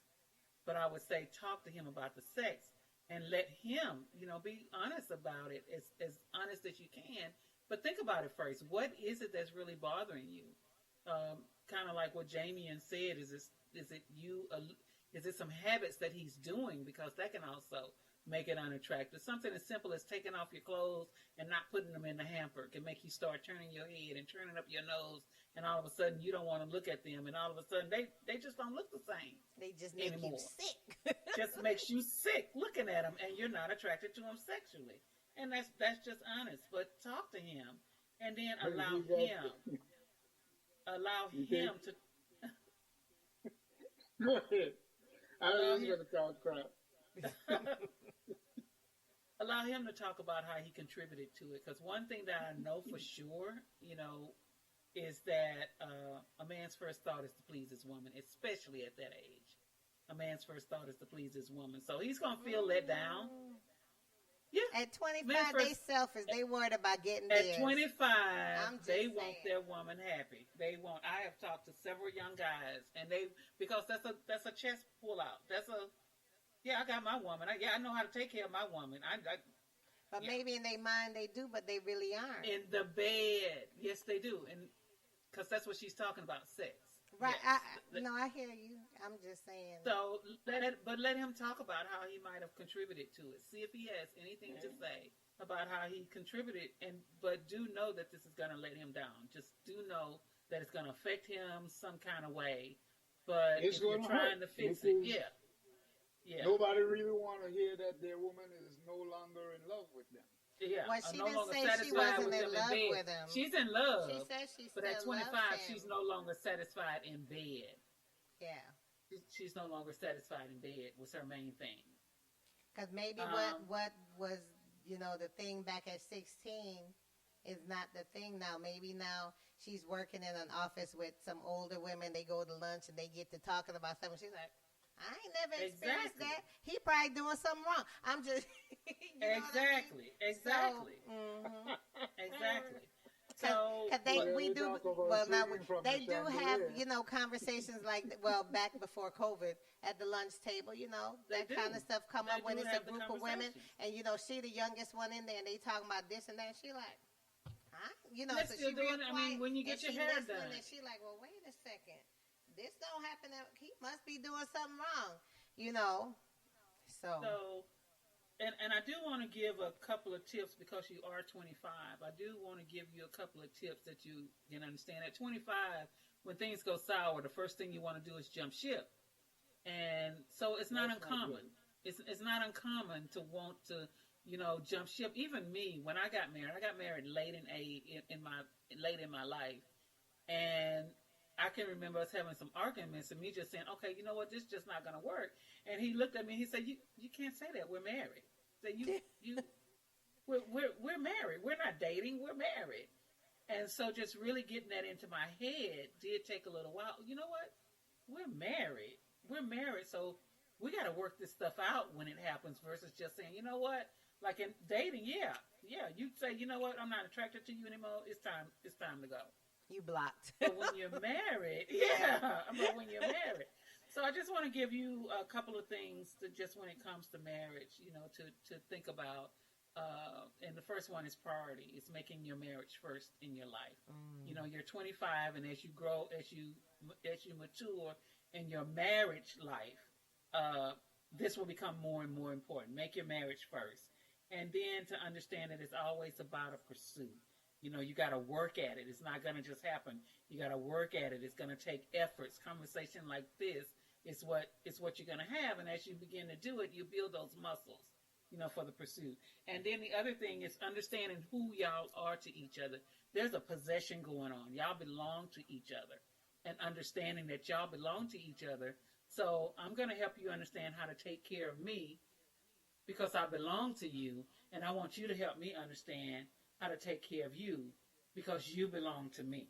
But I would say talk to him about the sex and let him, be honest about it, as honest as you can. But think about it first. What is it that's really bothering you? Kind of like what Jamie said. Is it some habits that he's doing? Because that can also make it unattractive. Something as simple as taking off your clothes and not putting them in the hamper can make you start turning your head and turning up your nose, and all of a sudden you don't want to look at them, and all of a sudden they just don't look the same. They just make anymore. you sick. Just makes you sick looking at them, and you're not attracted to them sexually. And that's just honest. But talk to him, and then allow him to. Go ahead. I was going to talk crap. Allow him to talk about how he contributed to it. Because one thing that I know for sure, is that a man's first thought is to please his woman, especially at that age. A man's first thought is to please his woman. So he's going to feel let down. Yeah. At 25, they selfish. They worried about getting theirs. At 25, they want their woman happy. They want. I have talked to several young guys, and because that's a chest pull out. I got my woman. I know how to take care of my woman. But maybe in their mind they do, but they really aren't. In the bed, yes, they do, and because that's what she's talking about, sex. Right. Yes. I hear you. I'm just saying. So, let him talk about how he might have contributed to it. See if he has anything to say about how he contributed, but do know that this is going to let him down. Just do know that it's going to affect him some kind of way. But if you're trying to fix it, yeah. Nobody really want to hear that their woman is no longer in love with them. Yeah. Well, she didn't say she wasn't in love with him. She's in love. She said she still but at 25, loves him. she's no longer satisfied in bed. Yeah. She's no longer satisfied in bed was her main thing. Because maybe what was, the thing back at 16 is not the thing now. Maybe now she's working in an office with some older women. They go to lunch and they get to talking about something. She's like, I ain't never experienced that. He probably doing something wrong. I'm just exactly. So, exactly. So they do have conversations like back before COVID at the lunch table, that kind of stuff come up when it's a group of women, and she the youngest one in there, and they talking about this and that. And she like, huh? So she doing. I mean, when you get your hair done, and she like, well, wait a second. This don't happen. He must be doing something wrong, So, and I do want to give a couple of tips because you are 25. I do want to give you a couple of tips that you can understand. At 25, when things go sour, the first thing you want to do is jump ship, and so it's not uncommon. It's not uncommon to want to, jump ship. Even me, when I got married late in my life, and I can remember us having some arguments and me just saying, okay, you know what, this is just not going to work. And he looked at me and he said, you can't say that. We're married. So we're married. We're not dating. We're married. And so just really getting that into my head did take a little while. You know what? We're married. We're married. So we got to work this stuff out when it happens versus just saying, you know what? Like in dating, yeah. You say, you know what? I'm not attracted to you anymore. It's time to go. You blocked. But when you're married, but when you're married. So I just want to give you a couple of things to just when it comes to marriage, to think about. And the first one is priority. It's making your marriage first in your life. You're 25, and as you grow, as you mature in your marriage life, this will become more and more important. Make your marriage first. And then to understand that it's always about a pursuit. You got to work at it. It's not going to just happen. You got to work at it. It's going to take efforts. Conversation like this is what you're going to have. And as you begin to do it, you build those muscles, for the pursuit. And then the other thing is understanding who y'all are to each other. There's a possession going on. Y'all belong to each other. And understanding that y'all belong to each other So I'm going to help you understand how to take care of me because I belong to you, and I want you to help me understand how to take care of you because you belong to me.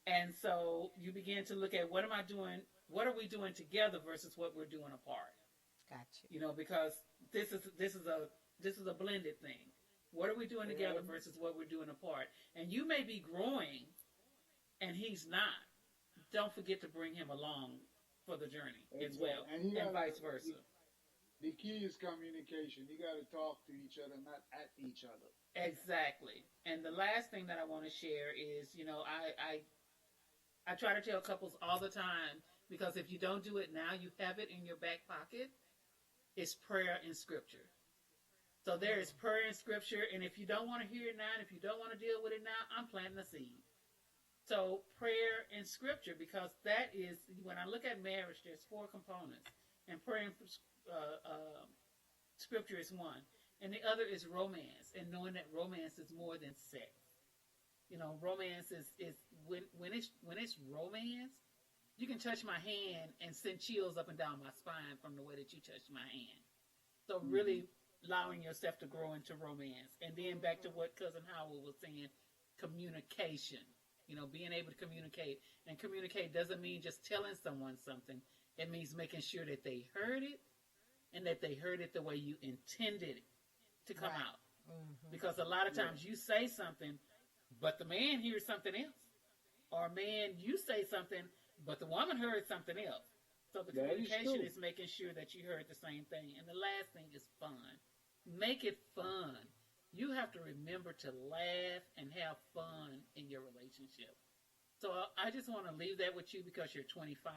And so you begin to look at what am I doing, what are we doing together versus what we're doing apart. Gotcha. You know, because this is a blended thing. What are we doing together versus what we're doing apart? And you may be growing and he's not. Don't forget to bring him along for the journey as well, and vice versa. The key is communication. You got to talk to each other, not at each other. Exactly. And the last thing that I want to share is, you know, I try to tell couples all the time, because if you don't do it now, you have it in your back pocket. It's prayer and scripture. So there is prayer and scripture, and if you don't want to hear it now, and if you don't want to deal with it now, I'm planting a seed. So prayer and scripture, because that is, when I look at marriage, there's 4 components, and prayer and scripture is one, and the other is romance, and knowing that romance is more than sex. You know, romance is when it's romance, you can touch my hand and send chills up and down my spine from the way that you touch my hand. So really allowing yourself to grow into romance. And then back to what Cousin Howard was saying, communication. You know, being able to communicate. And communicate doesn't mean just telling someone something. It means making sure that they heard it and that they heard it the way you intended it to come out. Because a lot of times you say something, but the man hears something else. Or man, you say something, but the woman heard something else. So the communication is making sure that you heard the same thing. And the last thing is fun. Make it fun. You have to remember to laugh and have fun in your relationship. So I just want to leave that with you because you're 25.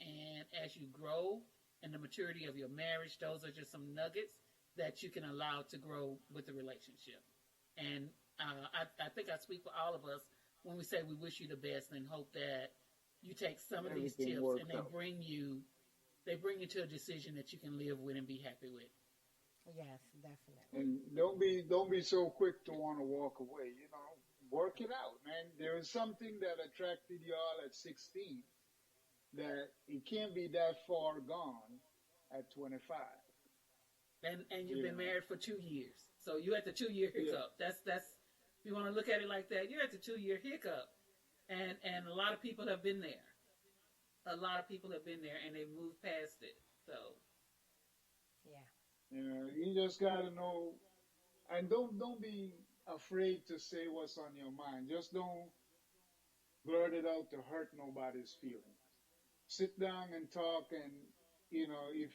And as you grow in the maturity of your marriage, those are just some nuggets that you can allow to grow with the relationship. And I think I speak for all of us when we say we wish you the best and hope that you take some of these tips and they bring you to a decision that you can live with and be happy with. Yes, definitely. And don't be so quick to want to walk away. You know, work it out, man. There is something that attracted y'all at 16 that it can't be that far gone at 25. And you've been married for 2 years, so you're at the 2-year hiccup. That's if you want to look at it like that, you're at the 2-year hiccup, and a lot of people have been there. A lot of people have been there, and they've moved past it. So, yeah. You know, you just gotta know, and don't be afraid to say what's on your mind. Just don't blurt it out to hurt nobody's feelings. Sit down and talk, and you know, if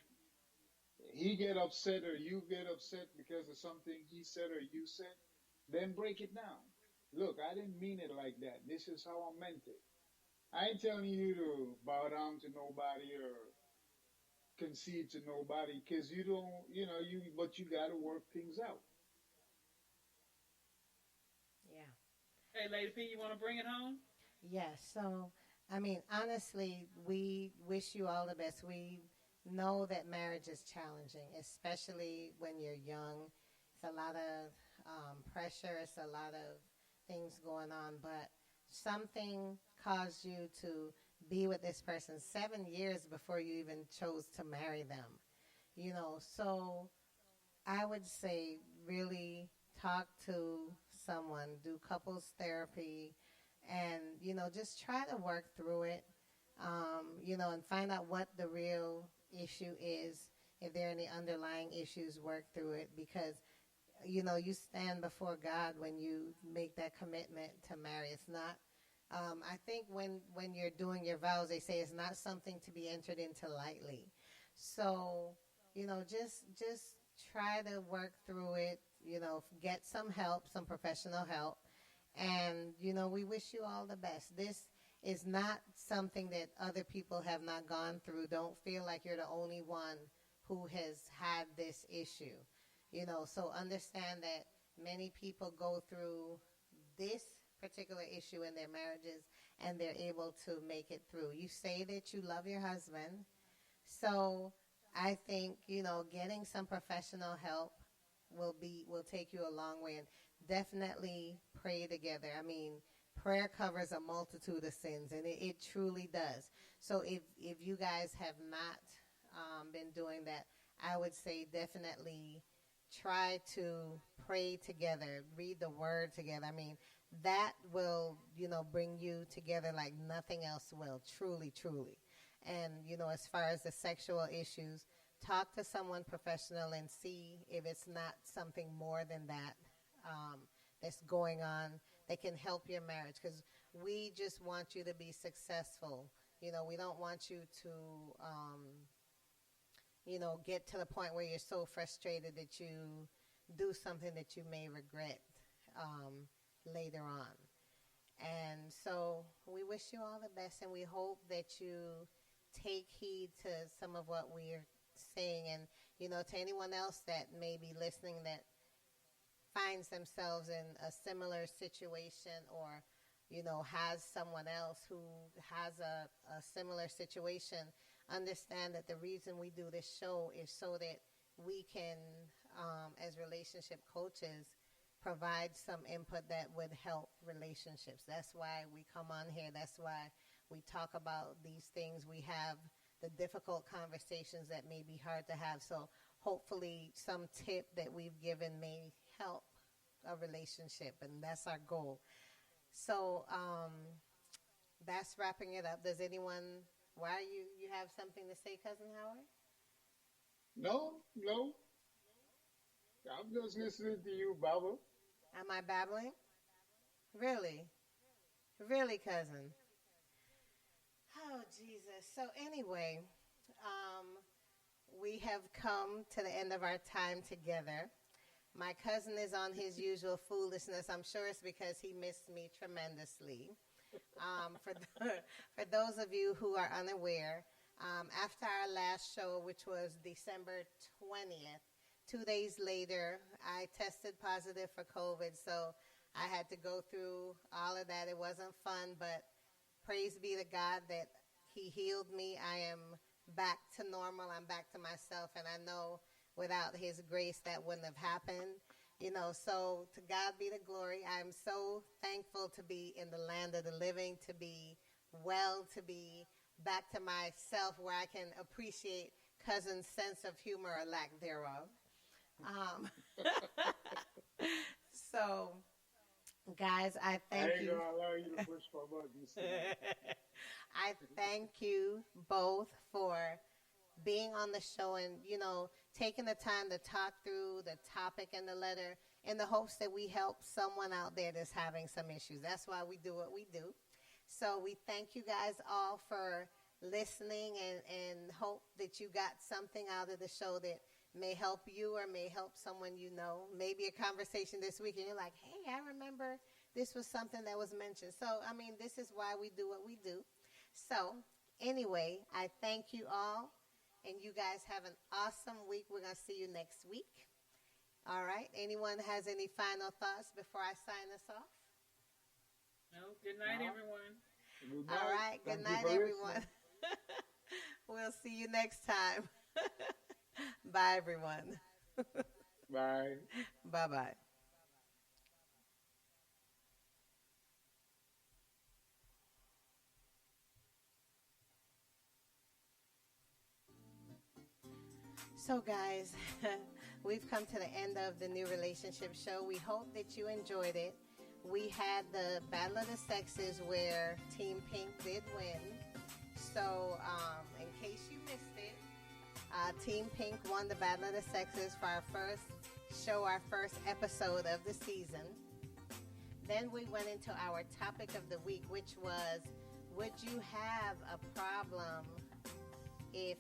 he get upset or you get upset because of something he said or you said, then break it down. Look, I didn't mean it like that. This is how I meant it. I ain't telling you to bow down to nobody or concede to nobody because you don't, but you got to work things out. Yeah. Hey, Lady P, you want to bring it home? Yes. So, I mean, honestly, we wish you all the best. We know that marriage is challenging, especially when you're young. It's a lot of pressure. It's a lot of things going on, but something caused you to be with this person 7 years before you even chose to marry them. You know, so I would say really talk to someone, do couples therapy, and, just try to work through it, and find out what the real issue is. If there are any underlying issues, work through it because, you stand before God when you make that commitment to marry. It's not, I think when you're doing your vows, they say it's not something to be entered into lightly. So, just try to work through it, get some help, some professional help. And, we wish you all the best. This is not something that other people have not gone through. Don't feel like you're the only one who has had this issue. So understand that many people go through this particular issue in their marriages and they're able to make it through. You say that you love your husband. So I think, getting some professional help will take you a long way, and definitely pray together. I mean, prayer covers a multitude of sins, and it truly does. So if you guys have not been doing that, I would say definitely try to pray together, read the word together. I mean, that will, bring you together like nothing else will, truly, truly. And, as far as the sexual issues, talk to someone professional and see if it's not something more than that that's going on that can help your marriage. Because we just want you to be successful. We don't want you to, get to the point where you're so frustrated that you do something that you may regret later on. And so we wish you all the best, and we hope that you take heed to some of what we're saying. And, to anyone else that may be listening that finds themselves in a similar situation, or, has someone else who has a similar situation, understand that the reason we do this show is so that we can, as relationship coaches, provide some input that would help relationships. That's why we come on here. That's why we talk about these things. We have the difficult conversations that may be hard to have. So hopefully some tip that we've given may help a relationship, and that's our goal. So that's wrapping it up. Does anyone, why you have something to say, Cousin Howard? No. I'm just listening to you, Baba. Am I babbling? Really? Really, cousin? Oh, Jesus. So anyway, we have come to the end of our time together. My cousin is on his usual foolishness. I'm sure it's because he missed me tremendously. For those of you who are unaware, after our last show, which was December 20th, 2 days later, I tested positive for COVID, so I had to go through all of that. It wasn't fun, but praise be to God that he healed me. I am back to normal. I'm back to myself, and I know without his grace that wouldn't have happened. So to God be the glory. I'm so thankful to be in the land of the living, to be well, to be back to myself where I can appreciate cousin's sense of humor or lack thereof. So, guys, I thank you. I ain't gonna allow you to push my buttons. I thank you both for being on the show and, taking the time to talk through the topic and the letter in the hopes that we help someone out there that's having some issues. That's why we do what we do. So we thank you guys all for listening and hope that you got something out of the show that may help you or may help someone you know. Maybe a conversation this week and you're like, hey, I remember this was something that was mentioned. So, this is why we do what we do. So, anyway, I thank you all, and you guys have an awesome week. We're going to see you next week. All right. Anyone has any final thoughts before I sign us off? No. Good night, everyone. Good night. All right. Good Thank night, you for everyone. We'll see you next time. Bye, everyone. Bye. Bye-bye. So, guys, we've come to the end of the New Relationship Show. We hope that you enjoyed it. We had the Battle of the Sexes where Team Pink did win. So, in case you missed it, Team Pink won the Battle of the Sexes for our first show, our first episode of the season. Then we went into our topic of the week, which was, would you have a problem if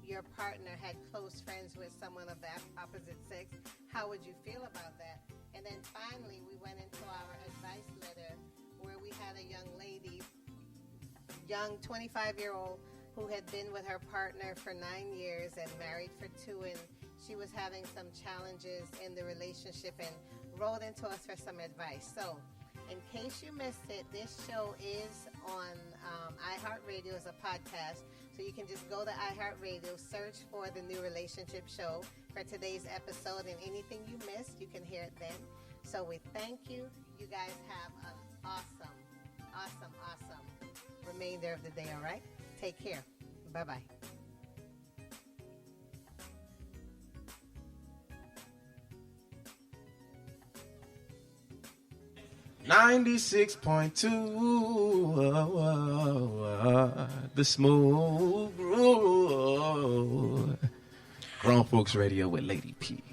your partner had close friends with someone of the opposite sex? How would you feel about that? And then finally, we went into our advice letter where we had a young lady, young 25-year-old, who had been with her partner for 9 years and married for 2, and she was having some challenges in the relationship and wrote into us for some advice. So, in case you missed it, this show is on iHeartRadio as a podcast. So you can just go to iHeartRadio, search for the New Relationship Show for today's episode, and anything you missed, you can hear it then. So we thank you. You guys have an Awesome. Awesome. Awesome. Remainder of the day, all right? Take care. Bye-bye. 96.2, the smooth groove. Grown Folks Radio with Lady P.